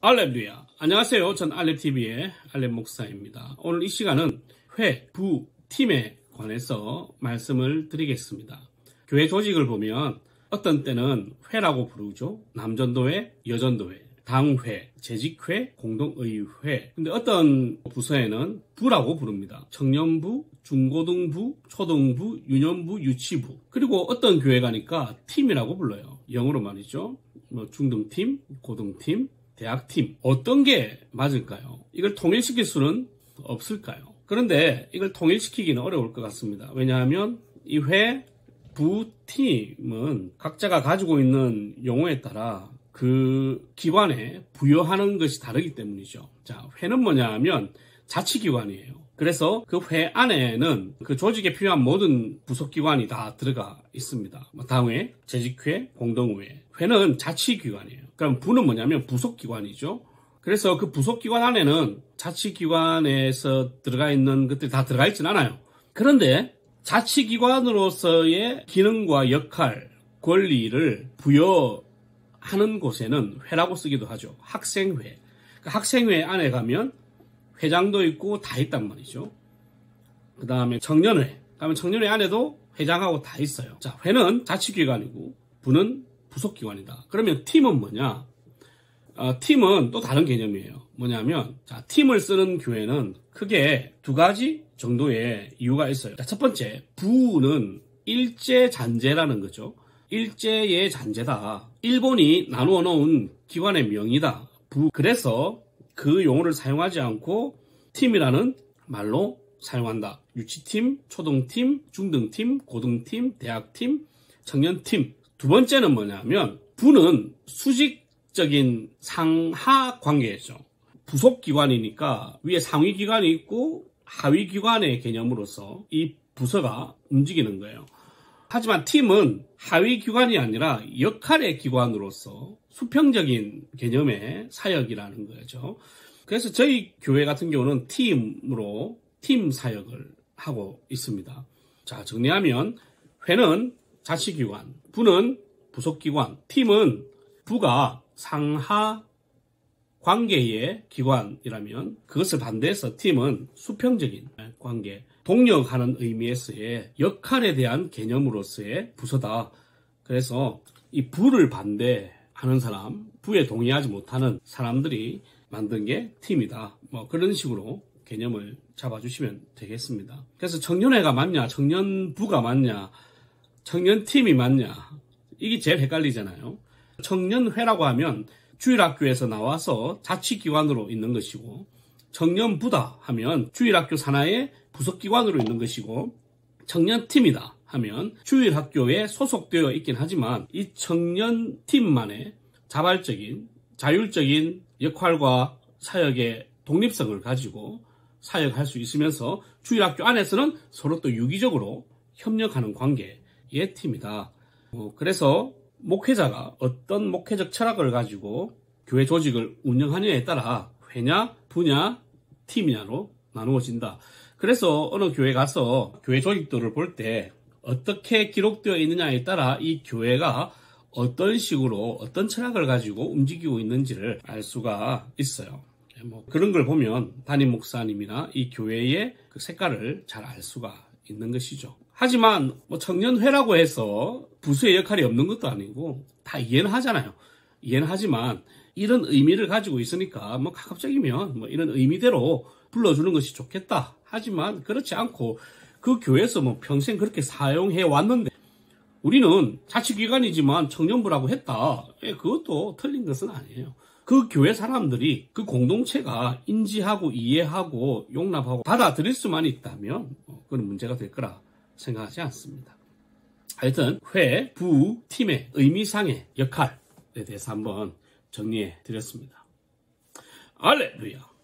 알렙루야. 안녕하세요. 전 알렙TV의 알렙 목사입니다. 오늘 이 시간은 회, 부, 팀에 관해서 말씀을 드리겠습니다. 교회 조직을 보면 어떤 때는 회라고 부르죠. 남전도회, 여전도회, 당회, 재직회, 공동의회. 근데 어떤 부서에는 부라고 부릅니다. 청년부, 중고등부, 초등부, 유년부, 유치부. 그리고 어떤 교회 가니까 팀이라고 불러요. 영어로 말이죠. 중등팀, 고등팀, 대학팀. 어떤 게 맞을까요? 이걸 통일시킬 수는 없을까요? 그런데 이걸 통일시키기는 어려울 것 같습니다. 왜냐하면 이 회, 부, 팀은 각자가 가지고 있는 용어에 따라 그 기관에 부여하는 것이 다르기 때문이죠. 자, 회는 뭐냐 하면 자치기관이에요. 그래서 그 회 안에는 그 조직에 필요한 모든 부속기관이 다 들어가 있습니다. 당회, 재직회, 공동회. 회는 자치기관이에요. 그럼 부는 뭐냐면 부속기관이죠. 그래서 그 부속기관 안에는 자치기관에서 들어가 있는 것들이 다 들어가 있진 않아요. 그런데 자치기관으로서의 기능과 역할, 권리를 부여하는 곳에는 회라고 쓰기도 하죠. 학생회. 그 학생회 안에 가면 회장도 있고 다 있단 말이죠. 그 다음에 청년회. 그러면 청년회 안에도 회장하고 다 있어요. 자, 회는 자치기관이고 부는 부속기관이다. 그러면 팀은 뭐냐? 팀은 또 다른 개념이에요. 뭐냐면, 자, 팀을 쓰는 교회는 크게 두 가지 정도의 이유가 있어요. 자, 첫 번째, 부는 일제잔재라는 거죠. 일제의 잔재다. 일본이 나누어 놓은 기관의 명의다. 부. 그래서 그 용어를 사용하지 않고 팀이라는 말로 사용한다. 유치팀, 초등팀, 중등팀, 고등팀, 대학팀, 청년팀. 두 번째는 뭐냐면 부는 수직적인 상하 관계죠. 부속기관이니까 위에 상위기관이 있고 하위기관의 개념으로서 이 부서가 움직이는 거예요. 하지만 팀은 하위기관이 아니라 역할의 기관으로서 수평적인 개념의 사역이라는 거죠. 그래서 저희 교회 같은 경우는 팀으로 팀 사역을 하고 있습니다. 자, 정리하면 회는 자치기관, 부는 부속기관, 팀은 부가 상하 관계의 기관이라면 그것을 반대해서 팀은 수평적인 관계, 동력하는 의미에서의 역할에 대한 개념으로서의 부서다. 그래서 이 부를 반대하는 사람, 부에 동의하지 못하는 사람들이 만든 게 팀이다. 뭐 그런 식으로 개념을 잡아주시면 되겠습니다. 그래서 청년회가 맞냐, 청년부가 맞냐, 청년팀이 맞냐, 이게 제일 헷갈리잖아요. 청년회라고 하면 주일학교에서 나와서 자치기관으로 있는 것이고, 청년부다 하면 주일학교 산하의 부속기관으로 있는 것이고, 청년팀이다 하면 주일학교에 소속되어 있긴 하지만 이 청년팀만의 자발적인, 자율적인 역할과 사역의 독립성을 가지고 사역할 수 있으면서 주일학교 안에서는 서로 또 유기적으로 협력하는 관계의 팀이다. 그래서 목회자가 어떤 목회적 철학을 가지고 교회 조직을 운영하느냐에 따라 회냐, 부냐, 팀이냐로 나누어진다. 그래서 어느 교회 가서 교회 조직들을 볼 때 어떻게 기록되어 있느냐에 따라 이 교회가 어떤 식으로 어떤 철학을 가지고 움직이고 있는지를 알 수가 있어요. 뭐 그런 걸 보면 담임 목사님이나 이 교회의 그 색깔을 잘 알 수가 있는 것이죠. 하지만 뭐 청년회라고 해서 부수의 역할이 없는 것도 아니고 다 이해는 하잖아요. 이해는 하지만 이런 의미를 가지고 있으니까 뭐 가급적이면 뭐 이런 의미대로 불러주는 것이 좋겠다. 하지만 그렇지 않고 그 교회에서 뭐 평생 그렇게 사용해 왔는데 우리는 자치기관이지만 청년부라고 했다. 그것도 틀린 것은 아니에요. 그 교회 사람들이 그 공동체가 인지하고 이해하고 용납하고 받아들일 수만 있다면 그건 문제가 될 거라 생각하지 않습니다. 하여튼 회, 부, 팀의 의미상의 역할에 대해서 한번 정리해 드렸습니다. 알렐루야.